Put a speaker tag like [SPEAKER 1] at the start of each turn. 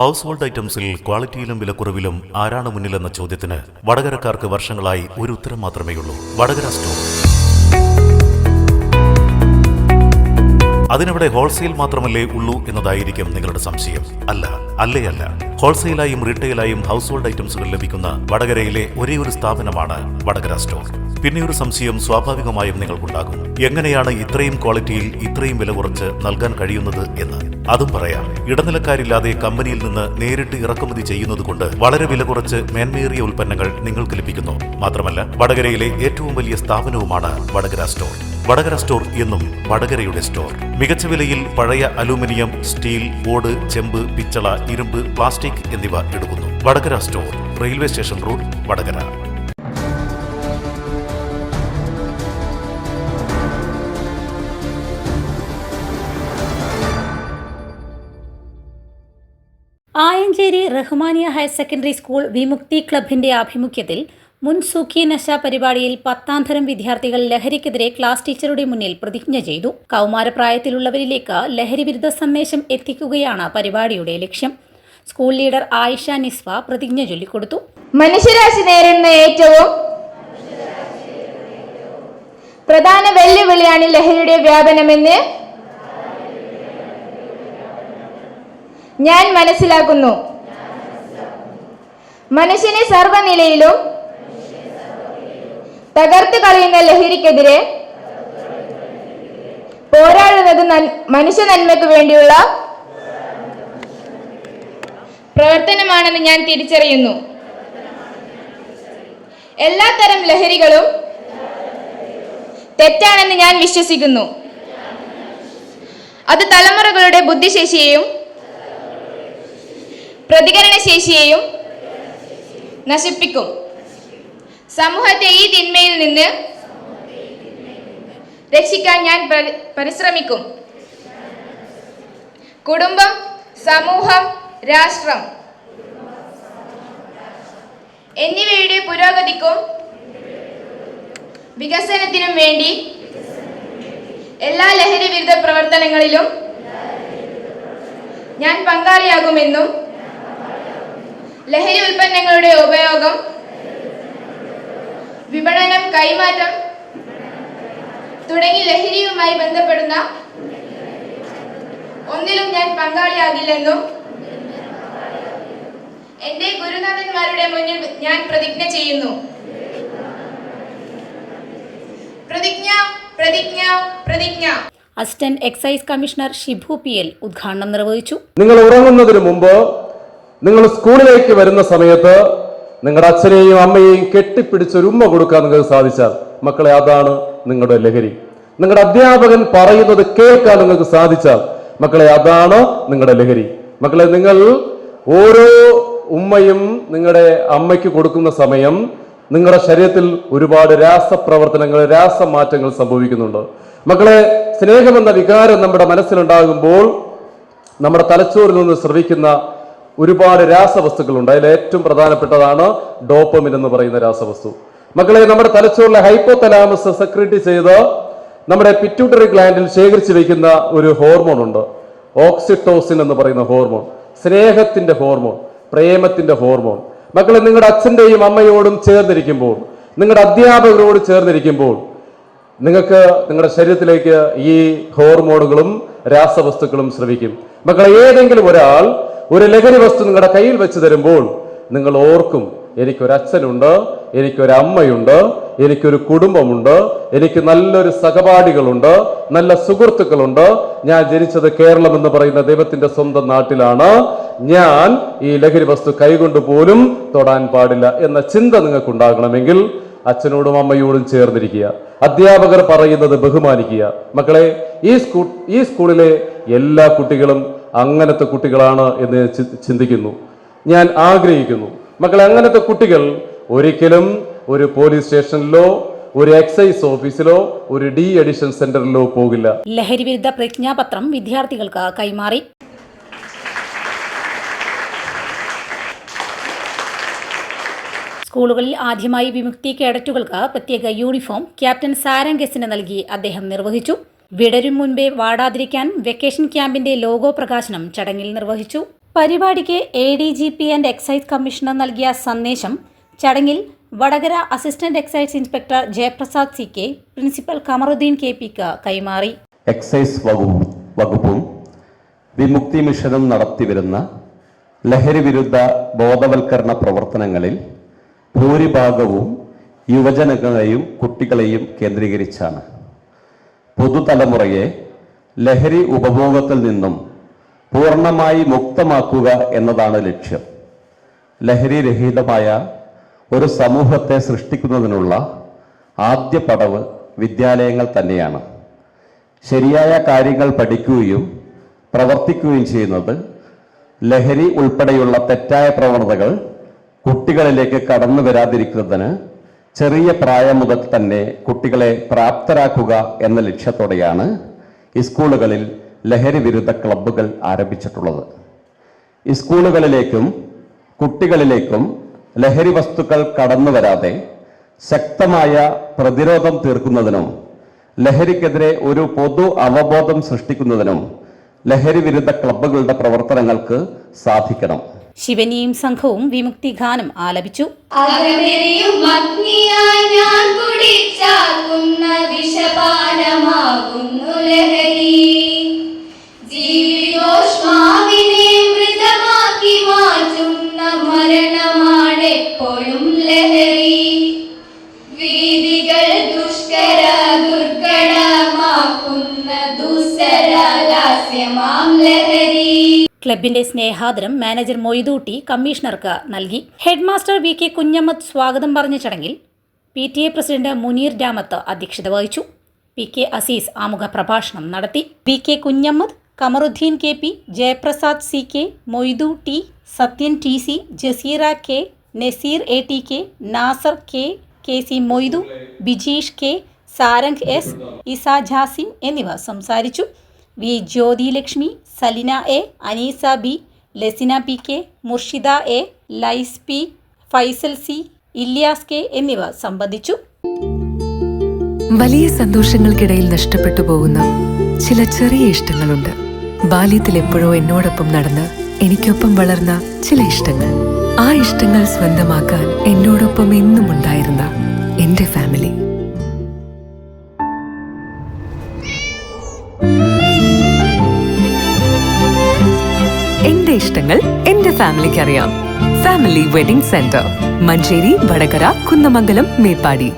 [SPEAKER 1] House hold ഐറ്റംസിൽ ക്വാളിറ്റിയിലും വിലക്കുറവിലും ആരാണ് മുന്നിലെന്ന ചോദ്യത്തിന് വടകരക്കാർക്ക് വർഷങ്ങളായി ഒരു ഉത്തരം മാത്രമേയുള്ളൂ: വടകര സ്റ്റോർ. അതിനവിടെ ഹോൾസെയിൽ മാത്രമല്ലേ ഉള്ളൂ എന്നതായിരിക്കും നിങ്ങളുടെ സംശയം. അല്ല. ഹോൾസെയിലായും റീറ്റെയിലായും ഹൗസ് ഹോൾഡ് ഐറ്റംസുകൾ ലഭിക്കുന്ന വടകരയിലെ ഒരേ ഒരു സ്ഥാപനമാണ് വടകര സ്റ്റോർ. പിന്നെ ഒരു സംശയം സ്വാഭാവികമായും നിങ്ങൾക്കുണ്ടാകും: എങ്ങനെയാണ് ഇത്രയും ക്വാളിറ്റിയിൽ ഇത്രയും വില കുറച്ച് നൽകാൻ കഴിയുന്നത് എന്ന്. അതും പറയാം. ഇടനിലക്കാരില്ലാതെ കമ്പനിയിൽ നിന്ന് നേരിട്ട് ഇറക്കുമതി ചെയ്യുന്നതുകൊണ്ട് വളരെ വില കുറച്ച് മേന്മയേറിയ ഉൽപ്പന്നങ്ങൾ നിങ്ങൾക്ക് ലഭിക്കുന്നു. മാത്രമല്ല, വടകരയിലെ ഏറ്റവും വലിയ സ്ഥാപനവുമാണ് വടകര സ്റ്റോർ. വടകര സ്റ്റോർ എന്നും വടകരയുടെ സ്റ്റോർ. മികച്ച വിലയിൽ പഴയ അലൂമിനിയം, സ്റ്റീൽ, ഓട്, ചെമ്പ്, പിച്ചള, ഇരുമ്പ്, പ്ലാസ്റ്റിക് എന്നിവ എടുക്കുന്നു. Vadakara store, railway station road, Vadakara.
[SPEAKER 2] Ayancheri Rahmania higher secondary school Vimukthi ക്ലബിന്റെ ആഭിമുഖ്യത്തിൽ മുൻ സൂഖി നശ പരിപാടിയിൽ 10ാം തരം വിദ്യാർത്ഥികൾ ലഹരിക്കെതിരെ ക്ലാസ് ടീച്ചറുടെ മുന്നിൽ പ്രതിജ്ഞ ചെയ്തു. കൗമാരപ്രായത്തിലുള്ളവരിലേക്ക് ലഹരി വിരുദ്ധ സന്ദേശം എത്തിക്കുകയാണ് പരിപാടിയുടെ ലക്ഷ്യം. സ്കൂൾ ലീഡർ ആയിഷ നിസ്വ പ്രതിജ്ഞ ചൊല്ലിക്കൊടുത്തു.
[SPEAKER 3] മനുഷ്യരാശി നേരിടുന്ന ഏറ്റവും പ്രധാന വെല്ലുവിളിയാണ് ലഹരിയുടെ വ്യാപനമെന്ന് ഞാൻ മനസ്സിലാക്കുന്നു. മനുഷ്യനെ സർവ്വനിലയിലും തകർത്ത് കളയുന്ന ലഹരിക്കെതിരെ പോരാടുന്നത് മനുഷ്യ നന്മയ്ക്ക് വേണ്ടിയുള്ള പ്രവർത്തനമാണെന്ന് ഞാൻ തിരിച്ചറിയുന്നു. എല്ലാത്തരം ലഹരികളും തെറ്റാണെന്ന് ഞാൻ വിശ്വസിക്കുന്നു. അത് തലമുറകളുടെ ബുദ്ധിശേഷിയെയും പ്രതികരണശേഷിയെയും നശിപ്പിക്കും. സമൂഹത്തെ ഈ തിന്മയിൽ നിന്ന് രക്ഷിക്കാൻ ഞാൻ പരിശ്രമിക്കും. കുടുംബം, സമൂഹം, രാഷ്ട്രം എന്നിവയുടെ പുരോഗതിക്കും വികസനത്തിനും വേണ്ടി എല്ലാ ലഹരി വിരുദ്ധ പ്രവർത്തനങ്ങളിലും ഞാൻ പങ്കാളിയാകുമെന്നും ലഹരി ഉൽപ്പന്നങ്ങളുടെ ഉപയോഗം, വിപണനം, കൈമാറ്റം തുടങ്ങി ലഹരിയുമായി ബന്ധപ്പെടുന്ന ഒന്നിലും ഞാൻ പങ്കാളിയാകില്ലെന്നും എന്റെ ഗുരുനാഥന്മാരുടെ മുന്നിൽ ഞാൻ പ്രതിജ്ഞ ചെയ്യുന്നു. പ്രതിജ്ഞ.
[SPEAKER 2] Assistant excise commissioner Shibu PL ഉദ്ഘാടനം നിർവഹിച്ചു.
[SPEAKER 4] നിങ്ങൾ ഉറങ്ങുന്നതിന് മുമ്പ്, നിങ്ങൾ സ്കൂളിലേക്ക് വരുന്ന സമയത്ത് നിങ്ങളുടെ അച്ഛനെയും അമ്മയെയും കെട്ടിപ്പിടിച്ചൊരു ഉമ്മ കൊടുക്കാൻ നിങ്ങൾക്ക് സാധിച്ചാൽ, മക്കളെ, അതാണ് നിങ്ങളുടെ ലഹരി. നിങ്ങളുടെ അധ്യാപകൻ പറയുന്നത് കേൾക്കാൻ നിങ്ങൾക്ക് സാധിച്ചാൽ, മക്കളെ, അതാണ് നിങ്ങളുടെ ലഹരി. മക്കളെ, നിങ്ങൾ ഓരോ ഉമ്മയും നിങ്ങളുടെ അമ്മയ്ക്ക് കൊടുക്കുന്ന സമയം നിങ്ങളുടെ ശരീരത്തിൽ ഒരുപാട് രാസപ്രവർത്തനങ്ങൾ, രാസമാറ്റങ്ങൾ സംഭവിക്കുന്നുണ്ട്. മക്കളെ, സ്നേഹമെന്ന വികാരം നമ്മുടെ മനസ്സിലുണ്ടാകുമ്പോൾ നമ്മുടെ തലച്ചോറിൽ നിന്ന് സ്രവിക്കുന്ന ഒരുപാട് രാസവസ്തുക്കളുണ്ട്. അതിൽ ഏറ്റവും പ്രധാനപ്പെട്ടതാണ് ഡോപ്പമിൻ എന്ന് പറയുന്ന രാസവസ്തു. മക്കളെ, നമ്മുടെ തലച്ചോറിലെ ഹൈപ്പോതലാമസ് സെക്രീറ്റ് ചെയ്ത് നമ്മുടെ പിറ്റ്യൂട്ടറി ഗ്ലാൻഡിൽ ശേഖരിച്ചു വയ്ക്കുന്ന ഒരു ഹോർമോൺ ഉണ്ട്, ഓക്സിറ്റോസിൻ എന്ന് പറയുന്ന ഹോർമോൺ. സ്നേഹത്തിന്റെ ഹോർമോൺ, പ്രേമത്തിന്റെ ഹോർമോൺ. മക്കളെ, നിങ്ങളുടെ അച്ഛൻ്റെയും അമ്മയോടും ചേർന്നിരിക്കുമ്പോൾ, നിങ്ങളുടെ അധ്യാപകരോട് ചേർന്നിരിക്കുമ്പോൾ നിങ്ങൾക്ക് നിങ്ങളുടെ ശരീരത്തിലേക്ക് ഈ ഹോർമോണുകളും രാസവസ്തുക്കളും സ്രവിക്കും. മക്കളെ, ഏതെങ്കിലും ഒരാൾ ഒരു ലഹരി വസ്തു നിങ്ങളുടെ കയ്യിൽ വെച്ച് തരുമ്പോൾ നിങ്ങൾ ഓർക്കും, എനിക്കൊരച്ഛനുണ്ട്, എനിക്കൊരമ്മയുണ്ട്, എനിക്കൊരു കുടുംബമുണ്ട്, എനിക്ക് നല്ലൊരു സഹപാഠികളുണ്ട്, നല്ല സുഹൃത്തുക്കളുണ്ട്, ഞാൻ ജനിച്ചത് കേരളം എന്ന് പറയുന്ന ദൈവത്തിന്റെ സ്വന്തം നാട്ടിലാണ്, ഞാൻ ഈ ലഹരി വസ്തു കൈകൊണ്ട് പോലും തൊടാൻ പാടില്ല എന്ന ചിന്ത നിങ്ങൾക്കുണ്ടാകണമെങ്കിൽ അച്ഛനോടും അമ്മയോടും ചേർന്നിരിക്കുക, അധ്യാപകർ പറയുന്നത് ബഹുമാനിക്കുക. മക്കളെ, ഈ സ്കൂളിലെ എല്ലാ കുട്ടികളും അങ്ങനത്തെ കുട്ടികളാണ് എന്ന് ചിന്തിക്കുന്നു, ഞാൻ ആഗ്രഹിക്കുന്നു. മക്കളെ, അങ്ങനത്തെ കുട്ടികൾ ഒരിക്കലും ഒരു പോലീസ് സ്റ്റേഷനിലോ ഒരു എക്സൈസ് ഓഫീസിലോ ഒരു ഡി അഡിഷൻ സെന്ററിലോ പോകില്ല.
[SPEAKER 2] ലഹരി വിരുദ്ധ പ്രതിജ്ഞാപത്രം വിദ്യാർത്ഥികൾക്ക് കൈമാറി. സ്കൂളുകളിൽ ആദ്യമായി വിമുക്തി കേഡറ്റുകൾക്ക് പ്രത്യേക യൂണിഫോം ക്യാപ്റ്റൻ സാരംഗസിന് നൽകി അദ്ദേഹം നിർവഹിച്ചു. വിടരും മുൻപേ വാടാതിരിക്കാൻ വെക്കേഷൻ ക്യാമ്പിന്റെ ലോഗോ പ്രകാശനം ചടങ്ങിൽ നിർവഹിച്ചു. പരിപാടിക്ക് ADGP ആൻഡ് എക്സൈസ് കമ്മീഷണർ നൽകിയ സന്ദേശം ചടങ്ങിൽ Vadakara assistant excise inspector Jayaprasad CK principal Kamaruddin KPക്ക് കൈമാറി.
[SPEAKER 4] എക്സൈസ് വകുപ്പും വിമുക്തി മിഷനും നടത്തിവരുന്ന ലഹരി വിരുദ്ധ ബോധവൽക്കരണ പ്രവർത്തനങ്ങളിൽ ഭൂരിഭാഗവും യുവജനങ്ങളെയും കുട്ടികളെയും കേന്ദ്രീകരിച്ചാണ്. പുതുതലമുറയെ ലഹരി ഉപഭോഗത്തിൽ നിന്നും പൂർണ്ണമായി മുക്തമാക്കുക എന്നതാണ് ലക്ഷ്യം. ലഹരിരഹിതമായ ഒരു സമൂഹത്തെ സൃഷ്ടിക്കുന്നതിനുള്ള ആദ്യ പടവ് വിദ്യാലയങ്ങൾ തന്നെയാണ്. ശരിയായ കാര്യങ്ങൾ പഠിക്കുകയും പ്രവർത്തിക്കുകയും ചെയ്യുന്നത് ലഹരി ഉൾപ്പെടെയുള്ള തെറ്റായ പ്രവണതകൾ കുട്ടികളിലേക്ക് കടന്നു വരാതിരിക്കുന്നതിന് ചെറിയ പ്രായം മുതൽ തന്നെ കുട്ടികളെ പ്രാപ്തരാക്കുക എന്ന ലക്ഷ്യത്തോടെയാണ് ഈ സ്കൂളുകളിൽ ലഹരി വിരുദ്ധ ക്ലബ്ബുകൾ ആരംഭിച്ചിട്ടുള്ളത്. ഈ സ്കൂളുകളിലേക്കും കുട്ടികളിലേക്കും ലഹരി വസ്തുക്കൾ കടന്നു വരാതെ ശക്തമായ പ്രതിരോധം തീർക്കുന്നതിനും ലഹരിക്കെതിരെ ഒരു പൊതു അവബോധം സൃഷ്ടിക്കുന്നതിനും ലഹരി വിരുദ്ധ ക്ലബ്ബുകളുടെ പ്രവർത്തനങ്ങൾക്ക് സാധിക്കണം.
[SPEAKER 2] ശിവനിയും സംഘവും വിമുക്തി ഗാനം ആലപിച്ചു.
[SPEAKER 3] മരണമാണെപ്പോഴും ലഹരി, വീതികൾ ദുഷ്കര ദുർഘടമാക്കുന്ന ദുസ്സരലാസ്യമാം ലഹരി.
[SPEAKER 2] ക്ലബിന്റെ സ്നേഹാദരം മാനേജർ മൊയ്തൂട്ടി കമ്മീഷണർക്ക് നൽകി. ഹെഡ് മാസ്റ്റർ VK കുഞ്ഞമ്മദ് സ്വാഗതം പറഞ്ഞ ചടങ്ങിൽ PTA പ്രസിഡന്റ് മുനീർ രാമത്ത് അധ്യക്ഷത വഹിച്ചു. PK അസീസ് ആമുഖ പ്രഭാഷണം നടത്തി. VK Kunhammad, Kamaruddin KP, Jayaprasad CK, Moythu T, Sathyan TC, Jaseera K, Naseer ATK, Nasar K, KC Moythu, Bijeesh K, Sarang S, Isa Jasim എന്നിവർ സംസാരിച്ചു. V Jyothilakshmi, Salina A, Aneesa B, Lasina PK, Murshida A, Lais P, Faisal C, Ilyas K എന്നിവർ സംബന്ധിച്ചു.
[SPEAKER 5] വലിയ സന്തോഷങ്ങൾക്കിടയിൽ നഷ്ടപ്പെട്ടു പോകുന്ന ചില ചെറിയ ഇഷ്ടങ്ങളുണ്ട്. ബാല്യത്തിൽ എപ്പോഴോ എന്നോടൊപ്പം നടന്ന് എനിക്കൊപ്പം വളർന്ന ചില ഇഷ്ടങ്ങൾ. ആ ഇഷ്ടങ്ങൾ സ്വന്തമാക്കാൻ എന്നോടൊപ്പം എന്നും ഉണ്ടായിരുന്ന എന്റെ ഫാമിലി. എന്റെ ഇഷ്ടങ്ങൾ എന്റെ ഫാമിലിക്ക് അറിയാം. Family wedding centre, Manjeri, Vadakara, Kunnamangalam, Meppadi.